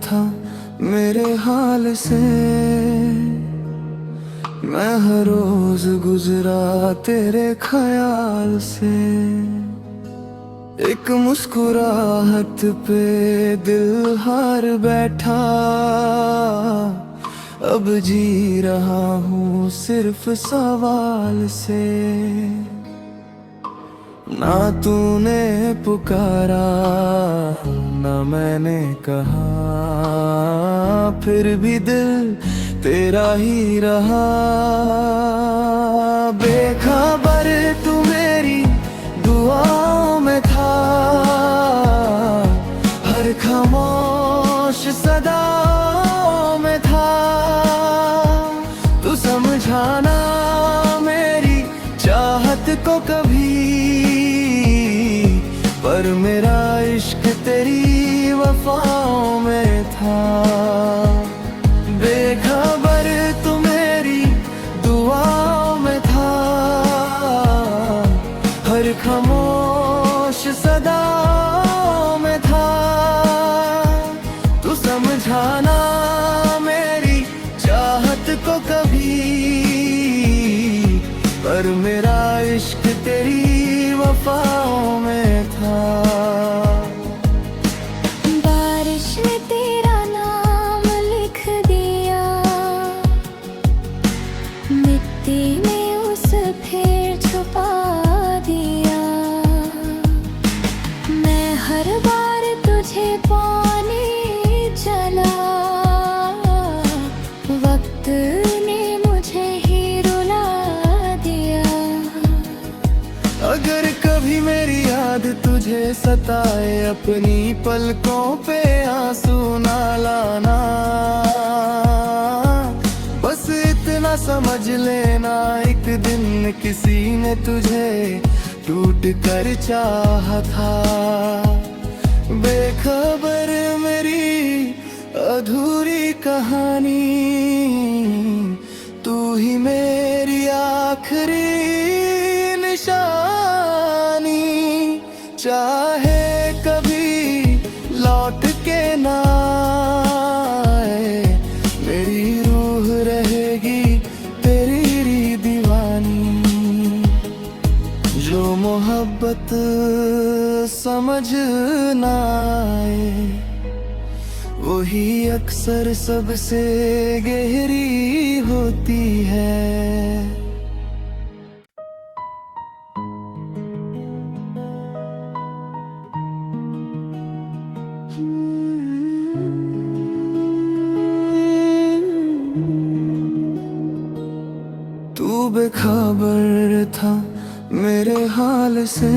था मेरे हाल से। मैं हर रोज गुजरा तेरे ख्याल से। एक मुस्कुराहट पे दिल हार बैठा। अब जी रहा हूँ सिर्फ सवाल से। ना तूने पुकारा ना मैंने कहा, फिर भी दिल तेरा ही रहा। बेखबर तू मेरी दुआओं में था, हर खामोश सदाओं में था। तू समझाना मेरी चाहत को कभी, पर मेरा इश्क तेरी वफाओं में था। बेखबर तू मेरी दुआओं में था, हर खामोश सदाओं में था। तू समझाना मेरी चाहत को कभी, पर मेरा इश्क तेरी वफाओं में था। बारिश ने तेरा नाम लिख दिया, मिट्टी में उस फिर छुपा दिया। मैं हर बार तुझे पाने चला, वक्त ने मुझे ही रुला दिया। अगर कभी मेरी याद तुझे सताए, अपनी पलकों पे आंसू ना लाना। बस इतना समझ लेना, एक दिन किसी ने तुझे टूट कर चाहा था। बेखबर मेरी अधूरी कहानी, तू ही मेरी आखिरी निशानी। चाहे कभी लौट के ना आए, मेरी रूह रहेगी तेरी दीवानी। जो मोहब्बत समझ ना आए, वही अक्सर सबसे गहरी होती है। तू बेखबर था मेरे हाल से।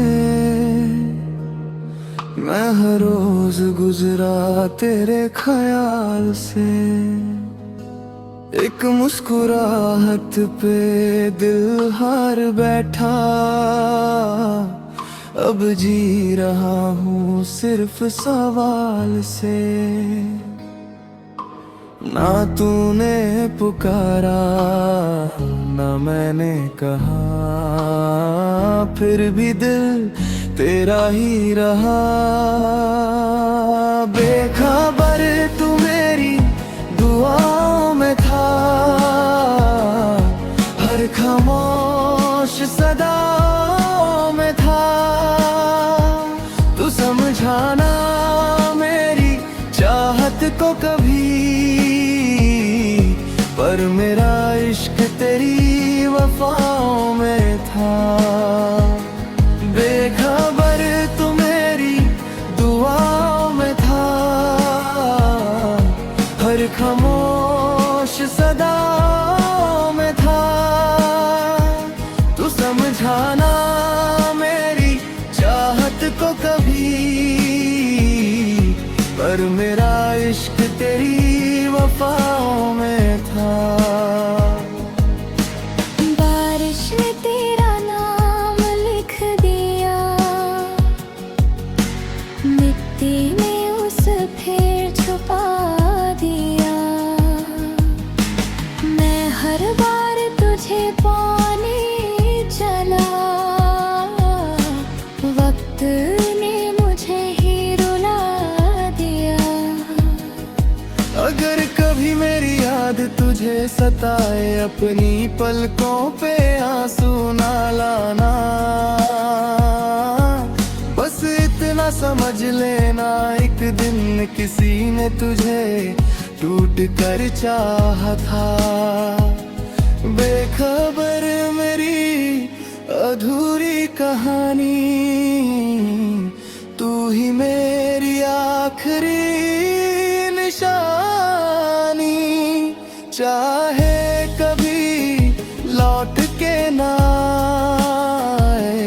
मैं हर रोज गुजरा तेरे ख्याल से। एक मुस्कुराहट पे दिल हार बैठा। अब जी रहा हूँ सिर्फ सवाल से। ना तूने पुकारा ना मैंने कहा, फिर भी दिल तेरा ही रहा। बेखबर तू मेरी दुआओं में था, हर खामोश सदाओं में था। तू समझाना मेरी चाहत को कभी, पर मेरा इश्क तेरी वफाओं में था। बेखबर तू मेरी दुआओं में था, हर खामोश सदाओं में था। तू समझाना मेरी चाहत को कभी, पर मेरा इश्क तेरी वफाओं में था। बारिश ने तेरा नाम लिख दिया, मिट्टी में उस फिर छुपा दिया। अगर कभी मेरी याद तुझे सताए, अपनी पलकों पे आंसू ना लाना। बस इतना समझ लेना, एक दिन किसी ने तुझे टूट कर चाहा था। बेखबर मेरी अधूरी कहानी, तू ही मेरी आखिरी निशानी। चाहे कभी लौट के ना आए,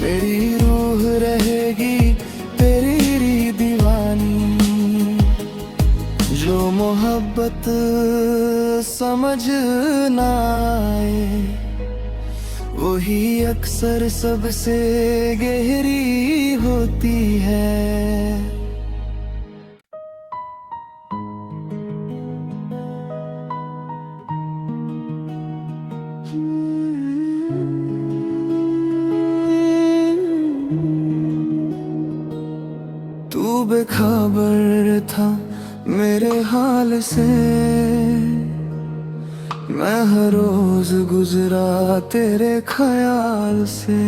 मेरी रूह रहेगी तेरी दीवानी। जो मोहब्बत समझ ना आए, वही अक्सर सबसे गहरी होती है। तू बेखबर था मेरे हाल से, मैं हर रोज गुजरा तेरे ख्याल से।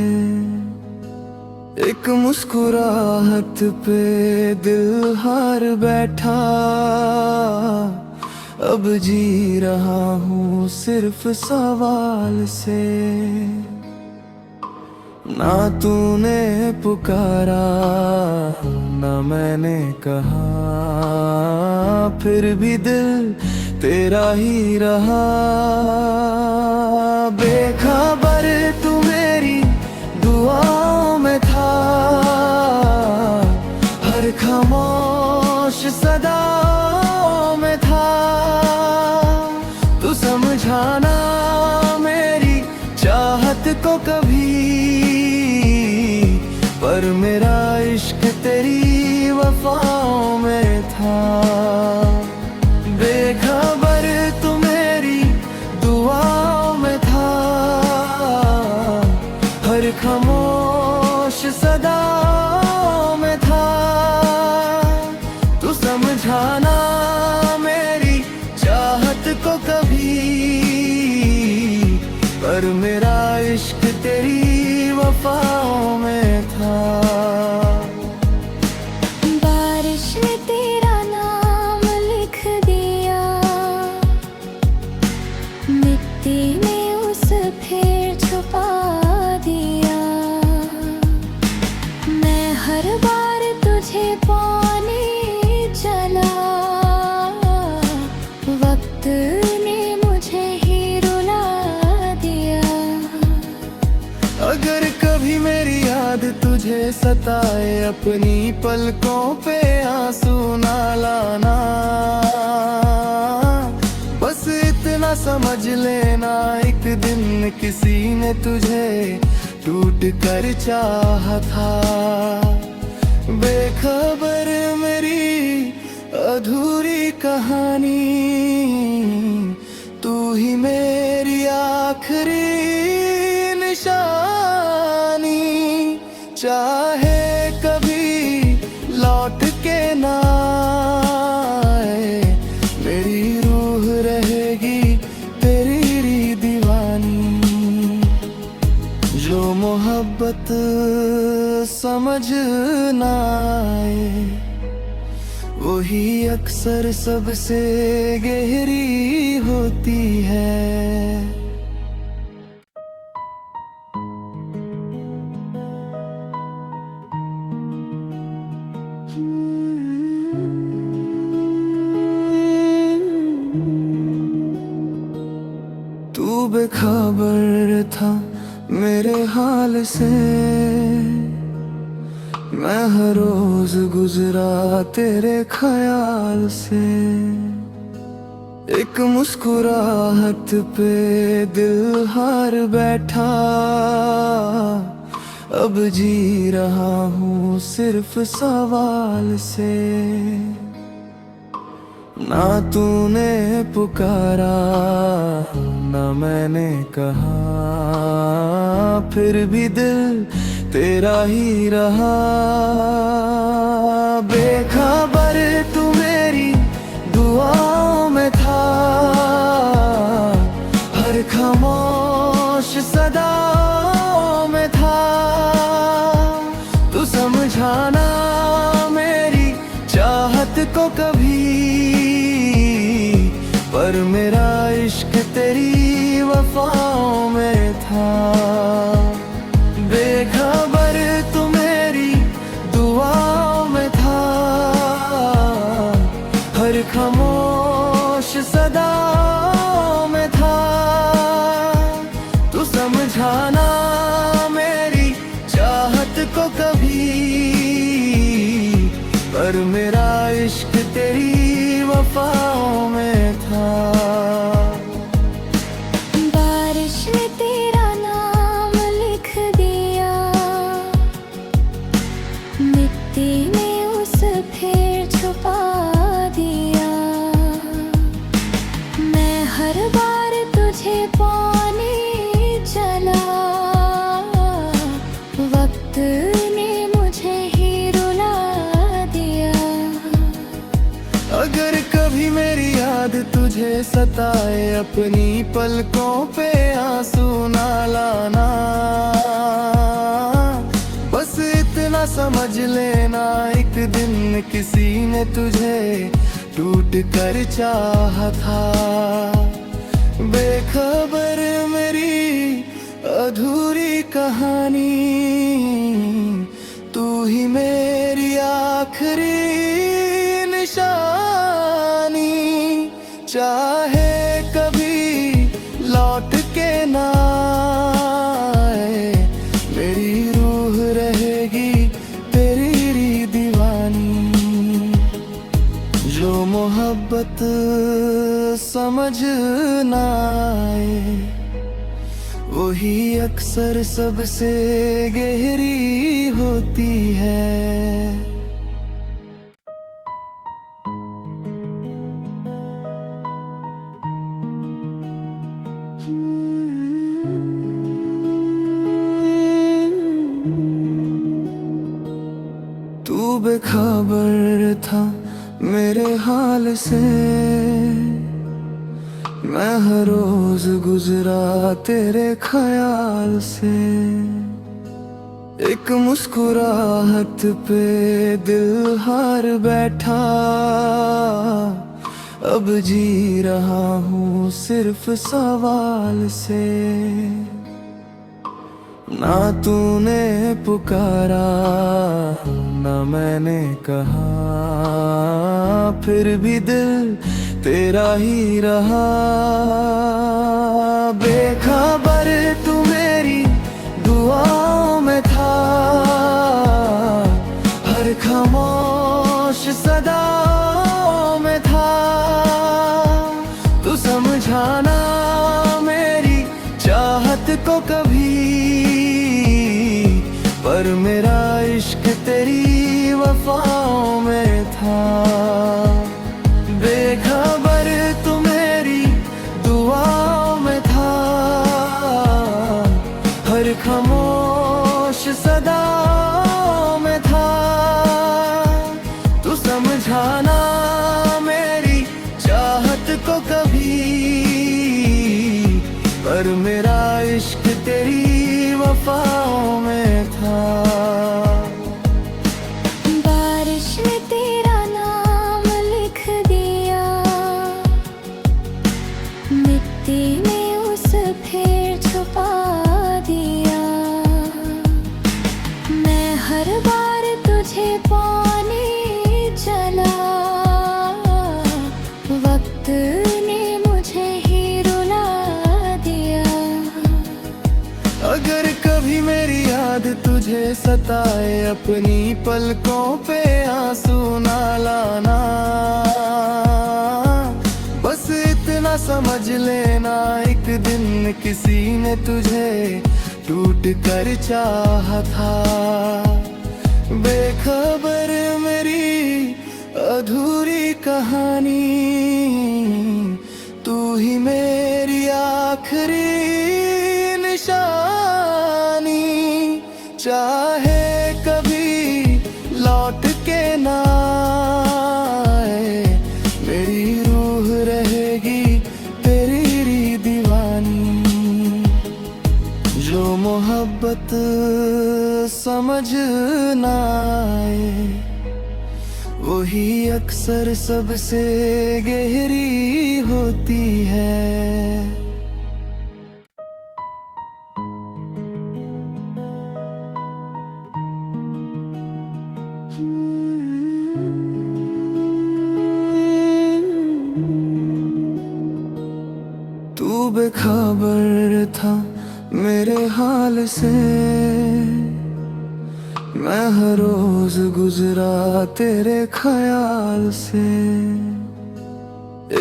एक मुस्कुराहट पे दिल हार बैठा, अब जी रहा हूँ सिर्फ सवाल से। ना तूने पुकारा ना मैंने कहा, फिर भी दिल तेरा ही रहा। बेखबर तू मेरी दुआओं में था, हर खामोश सदाओं में था। तू समझाना मेरी चाहत को कभी, पर मेरा इश्क तेरी वफाओं में था। बेखबर तू मेरी दुआओं में था, हर खामोश सदाओं में था। तू समझाना मेरी चाहत को कभी, पर मेरा इश्क तेरी वफाओं में था। बारिश ने तेरा नाम लिख दिया, मिट्टी में उस फिर छुपा दिया। मैं हर बार तुझे पाने चला, वक्त ने मुझे ही रुला दिया। अगर कभी मेरी याद तुझे सताए, अपनी पलकों पे आंसू ना लाना। बस इतना समझ लेना, एक दिन किसी ने तुझे टूट कर चाहा था। बेखबर मेरी अधूरी कहानी, तू ही मेरी आखिरी निशानी। चाहे कभी लौट के ना आए, मेरी रूह रहेगी तेरी दीवानी। जो मोहब्बत समझ ना आए, वही अक्सर सबसे गहरी होती है। तू बेखबर था मेरे हाल से, मैं हर रोज गुजरा तेरे ख्याल से। एक मुस्कुराहट पे दिल हार बैठा, अब जी रहा हूँ सिर्फ सवाल से। ना तूने पुकारा ना मैंने कहा, फिर भी दिल तेरा ही रहा। बेखबर तू मेरी दुआ पर मेरा इश्क तेरी वफाओं में था। बेखबर तू मेरी दुआओं में था, हर खामोश सदाओं में था। तू समझाना मेरी चाहत को कभी, पर मेरा इश्क तेरी वफाओं में था। बारिश ने तेरा नाम लिख दिया, मिट्टी में उस फिर छुपा दिया। मैं हर बार तुझे पाने चला, वक्त ने मुझे ही रुला दिया। अगर कभी मेरी याद तुझे सताए, अपनी पलकों पे आंसू ना लाना। बस इतना समझ लेना, एक दिन किसी ने तुझे टूट कर चाहा था। बेखबर मेरी अधूरी कहानी, तू ही मेरी आखिरी निशानी। चाहे कभी लौट के ना आए, मेरी रूह रहेगी तेरी दीवानी। जो मोहब्बत समझ ना आए, वही अक्सर सबसे गहरी होती है। तू बेखबर था मेरे हाल से, मैं हर रोज गुजरा तेरे ख्याल से। एक मुस्कुराहट पे दिल हार बैठा, अब जी रहा हूँ सिर्फ सवाल से। ना तूने पुकारा ना मैंने कहा, फिर भी दिल तेरा ही रहा। बेखबर तू मेरी दुआओं में था, हर खामोश सदाओं में था। तू समझाना मेरी चाहत को कभी, पर मेरा इश्क तेरी वफाओं में था। बेखबर तू मेरी दुआओं में था, हर खामोश सदाओं में था। तू समझाना मेरी चाहत को कभी, पर मेरा इश्क तेरी वफाओं में था। बारिश ने तेरा नाम लिख दिया, मिट्टी में उस फिर छुपा दिया। मैं हर बार तुझे पाने चला, वक्त ने मुझे ही रुला दिया। अगर कभी मेरी याद तुझे सताए, अपनी पलकों पे आंसू ना लाना। बस इतना समझ लेना, एक दिन किसी ने तुझे टूट कर चाहा था। बेखबर मेरी अधूरी कहानी, तू ही मेरी आखिरी निशानी। चाहे कभी लौट के ना आए, मेरी रूह रहेगी तेरी दीवानी। जो मोहब्बत समझ ना आए, वही अक्सर सबसे गहरी होती है। तू बेखबर था मेरे हाल से, मैं हर रोज गुजरा तेरे ख्याल से।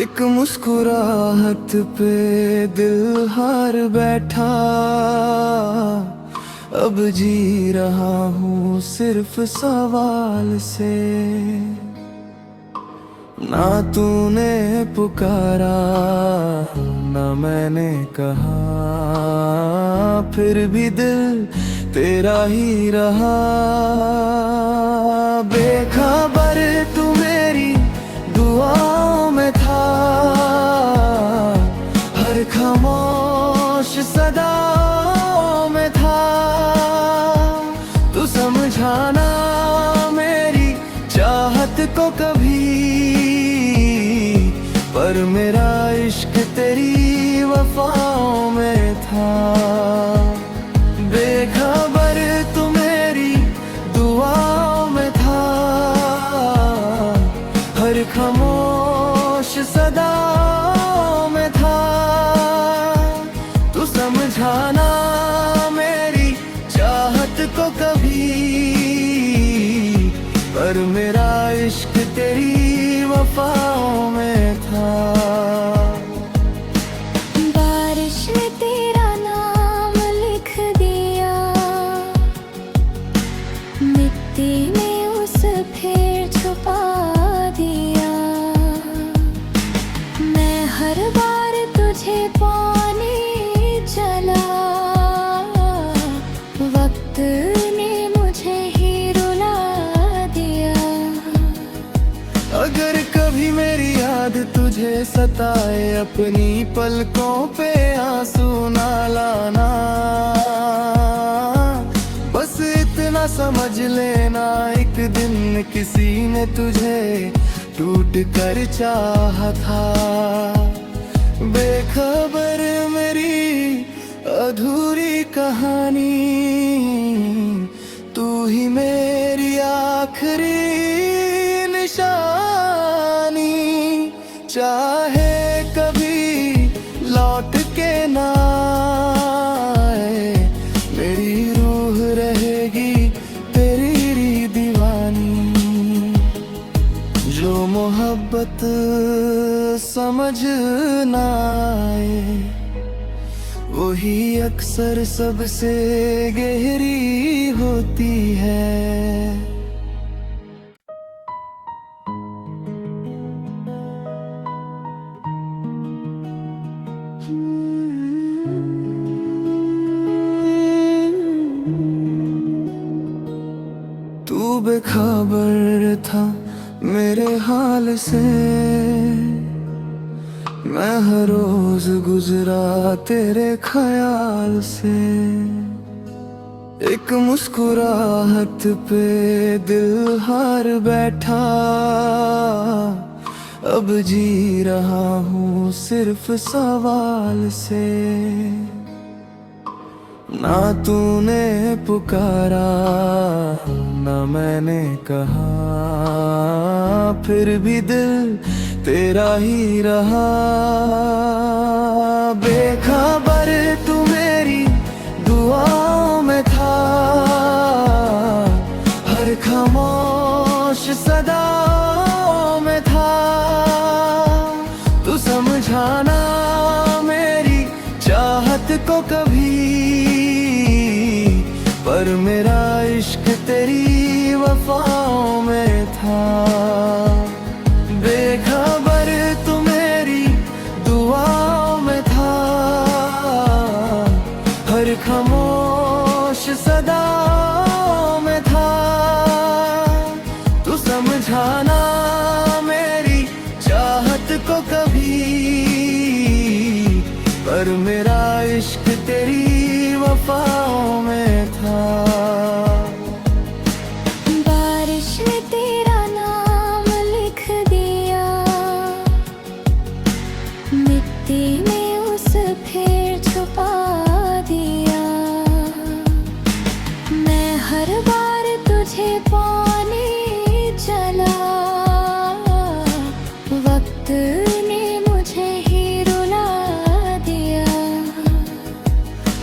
एक मुस्कुराहट पे दिल हार बैठा, अब जी रहा हूँ सिर्फ सवाल से। ना तूने पुकारा ना मैंने कहा, फिर भी दिल तेरा ही रहा। बेखबर तू मेरी दुआओं में था, हर खामोश सदाओं में था। तू समझाना मेरी चाहत को कभी, पर मेरा इश्क तेरी वफाओं में था। बेखबर तू मेरी दुआओं में था, हर खामोश सदाओं में था। तू समझाना मेरी चाहत को कभी, पर मेरा इश्क तेरी वफाओं में था। बारिश ने तेरा नाम लिख दिया, मिट्टी में उस फिर छुपा दिया। मैं हर बार तुझे पाने चला, वक्त ने मुझे ही रुला दिया। अगर कभी मेरी याद तुझे सताए, अपनी पलकों पे आंसू ना लाना। बस इतना समझ लेना, एक दिन किसी ने तुझे टूट कर चाहा था। बेखबर मेरी अधूरी कहानी, तू ही मेरी आखिरी निशानी। चाहे कभी लौट के ना आए, मेरी रूह रहेगी तेरी दीवानी। जो मोहब्बत समझ ना आए, वही अक्सर सबसे गहरी होती है। तू बेखबर था मेरे हाल से, मैं हर रोज गुजरा तेरे ख्याल से। एक मुस्कुराहट पे दिल हार बैठा, अब जी रहा हूँ सिर्फ सवाल से। ना तूने पुकारा ना मैंने कहा, फिर भी दिल तेरा ही रहा। बेखबर तू मेरी दुआओं में था, हर खामोश सदाओं में था। तू समझाना मेरी चाहत को कभी, पर मेरा इश्क तेरी वफाओं में था। बेखबर तू मेरी दुआओं में था, हर खामोश सदाओं में था। तू समझाना मेरी चाहत को कभी, पर मेरा इश्क तेरी वफाओं में था। बारिश ने तेरा नाम लिख ने मुझे ही रुला दिया।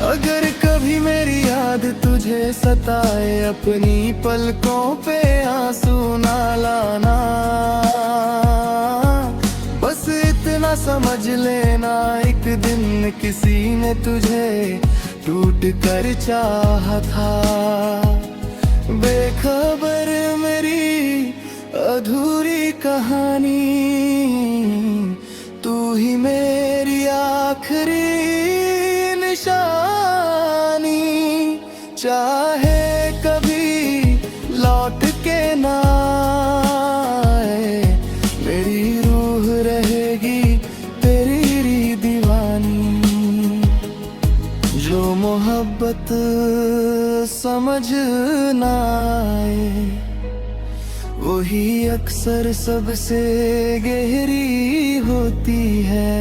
अगर कभी मेरी याद तुझे सताए, अपनी पलकों पे आंसू ना लाना। बस इतना समझ लेना, एक दिन किसी ने तुझे टूट कर चाहा था। बेखबर मेरी अधूरी कहानी, तू ही मेरी आखिरी निशानी। चाहे कभी लौट के ना आए, मेरी रूह रहेगी तेरी दीवानी। जो मोहब्बत समझ ना आए, वही अक्सर सबसे गहरी होती है।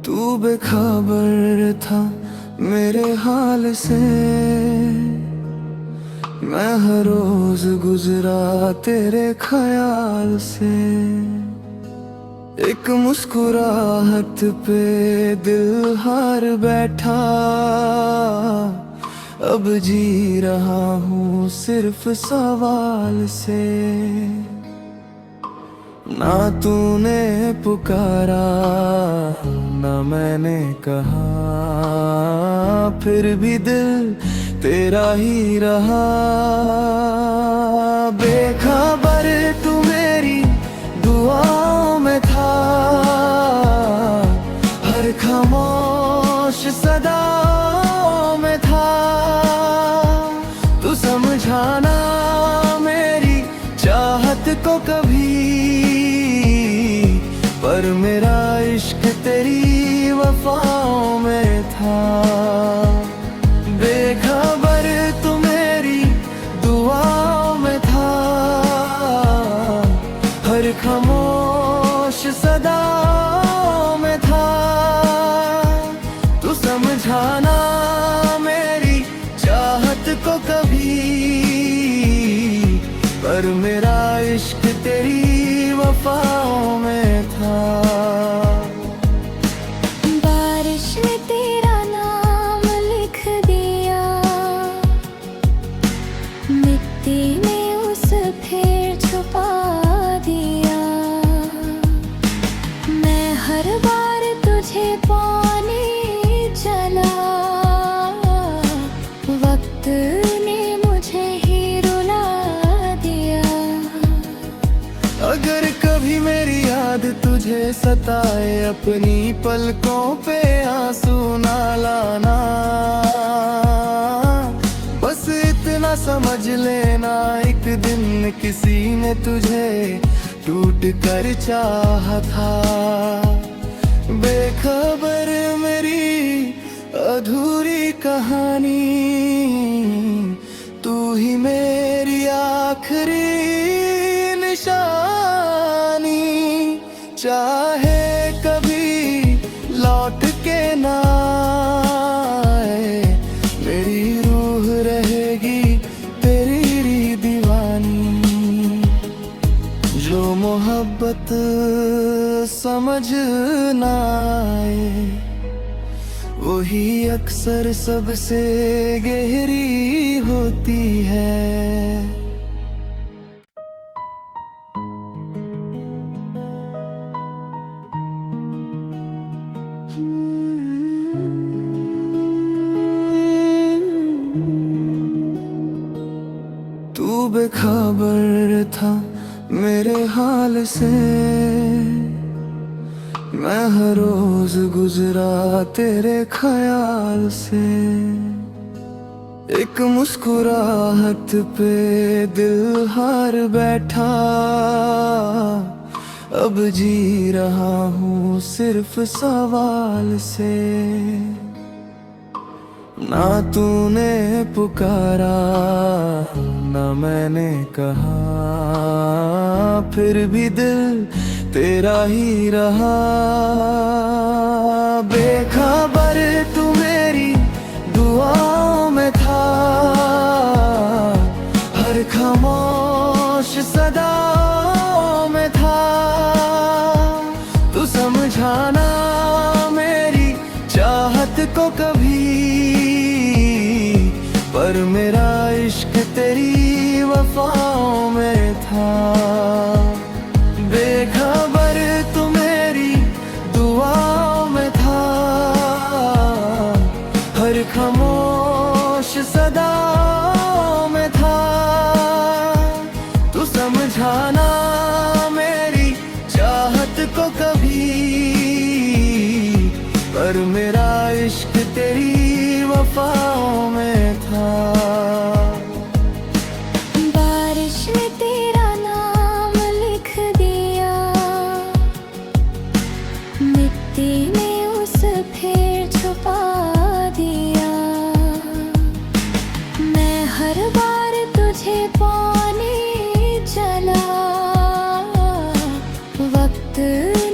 तू बेखबर था मेरे हाल से, मैं हर रोज गुजरा तेरे ख्याल से। एक मुस्कुराहट पे दिल हार बैठा, अब जी रहा हूँ सिर्फ सवाल से। ना तूने पुकारा ना मैंने कहा, फिर भी दिल तेरा ही रहा। बेखबर तू मेरी दुआओं में था, हर खामोश सदाओं में था। तू समझाना मेरी चाहत को कभी, पर मेरा इश्क तेरी वफाओं में था। बेखबर तू मेरी दुआओं में था, हर खामोश सदाओं में था। तू समझाना मेरी चाहत को कभी, पर मेरा इश्क तेरी वफाओं में था। बारिश ने तेरा नाम लिख दिया, मिट्टी में उस फिर छुपा दिया। मैं हर बार तुझे पाने चला, वक्त ने मुझे ही रुला दिया। अगर कभी मेरी याद तुझे सताए, अपनी पलकों पे आंसू ना लाना। बस इतना समझ लेना, एक दिन किसी ने तुझे टूट कर चाहा था। बेखबर मेरी अधूरी कहानी, तू ही मेरी आखिरी निशानी। चाहे कभी लौट के ना आए, मेरी रूह रहेगी तेरी दीवानी। जो मोहब्बत समझ ना आए, वही अक्सर सबसे गहरी होती है। तू बेखबर था मेरे हाल से, मैं हर रोज गुजरा तेरे ख्याल से। एक मुस्कुराहट पे दिल हार बैठा, अब जी रहा हूँ सिर्फ सवाल से। ना तूने पुकारा ना मैंने कहा, फिर भी दिल तेरा ही रहा। बेखबर तू मेरी दुआओं में था, हर खामोश सदाओं में था। तू समझाना मेरी चाहत को कभी, पर मेरा इश्क तेरी वफाओं में था। बेखबर तू मेरी दुआओं में था, हर खामोश सदाओं में था। तू समझाना मेरी चाहत को कभी, पर मेरा इश्क तेरी वफाओं में था। बारिश ने तेरा नाम लिख दिया, मिट्टी में उस फिर छुपा दिया। मैं हर बार तुझे पाने चला, वक्त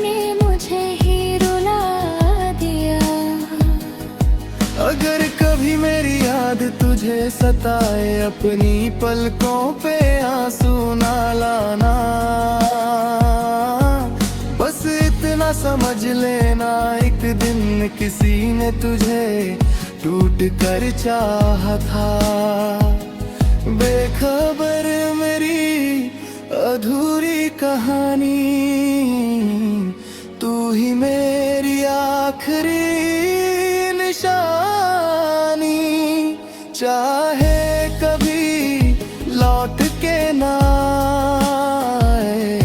ने मुझे ही रुला दिया। अगर कभी मेरी याद तुझे सताए, अपनी पलकों पे आंसू ना लाना। बस इतना समझ लेना, एक दिन किसी ने तुझे टूट कर चाहा था। बेखबर मेरी अधूरी कहानी, तू ही मेरी आखिरी निशानी। चाहे कभी लौट के ना आए,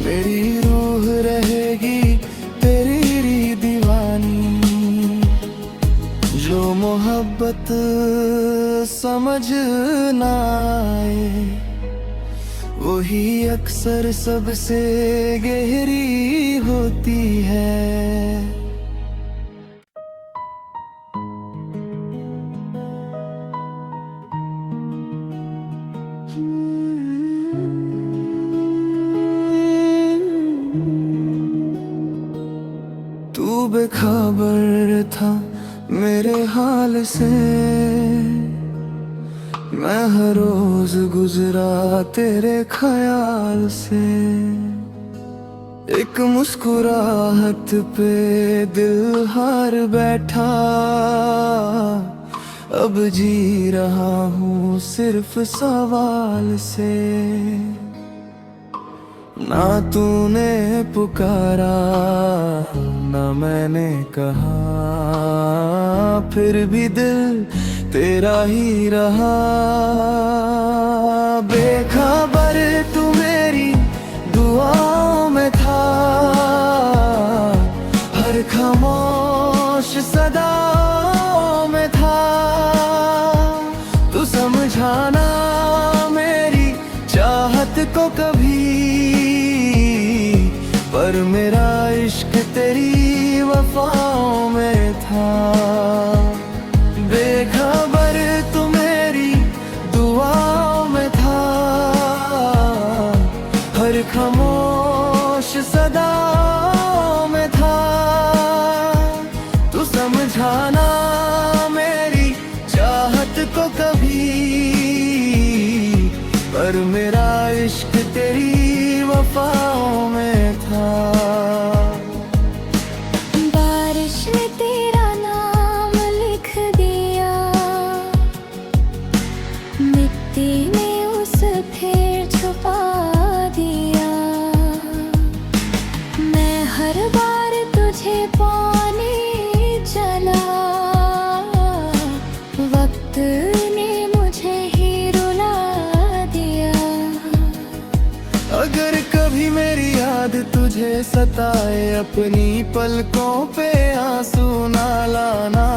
मेरी रूह रहेगी तेरी दीवानी। जो मोहब्बत समझ ना आए, वही अक्सर सबसे गहरी होती है। तू बेखबर था मेरे हाल से, मैं हर रोज गुजरा तेरे ख्याल से। एक मुस्कुराहट पे दिल हार बैठा, अब जी रहा हूँ सिर्फ सवाल से। ना तूने पुकारा ना मैंने कहा, फिर भी दिल तेरा ही रहा। बेखबर तू मेरी दुआओं में था, हर खामोश सदाओं में था। तू समझाना मेरी चाहत को कभी, पर मेरा इश्क तेरी वफाओं में था। बेखबर तू मेरी दुआओं में था, हर खामोश सदाओं में था। तू समझाना मेरी चाहत को कभी, पर मेरा इश्क तेरी वफाओं में था। बारिश ने तेरा नाम लिख दिया, मिट्टी में उस फिर छुपा दिया। मैं हर बार तुझे पाने चला, वक्त ने मुझे ही रुला दिया। अगर कभी मेरी याद तुझे सताए, अपनी पलकों पे आंसू ना लाना।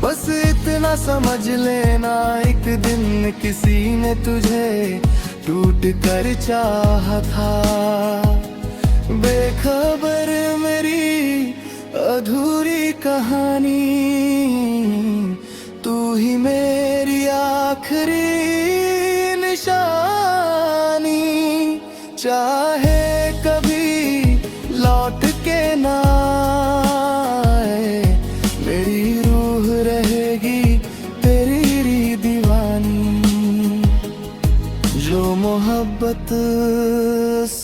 बस इतना समझ लेना, एक दिन किसी ने तुझे टूट कर चाहा था। बेखबर मेरी अधूरी कहानी, तू ही मेरी आखिरी निशानी। चाह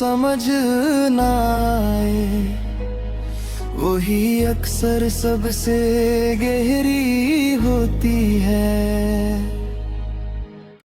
समझ ना आए, वही अक्सर सबसे गहरी होती है।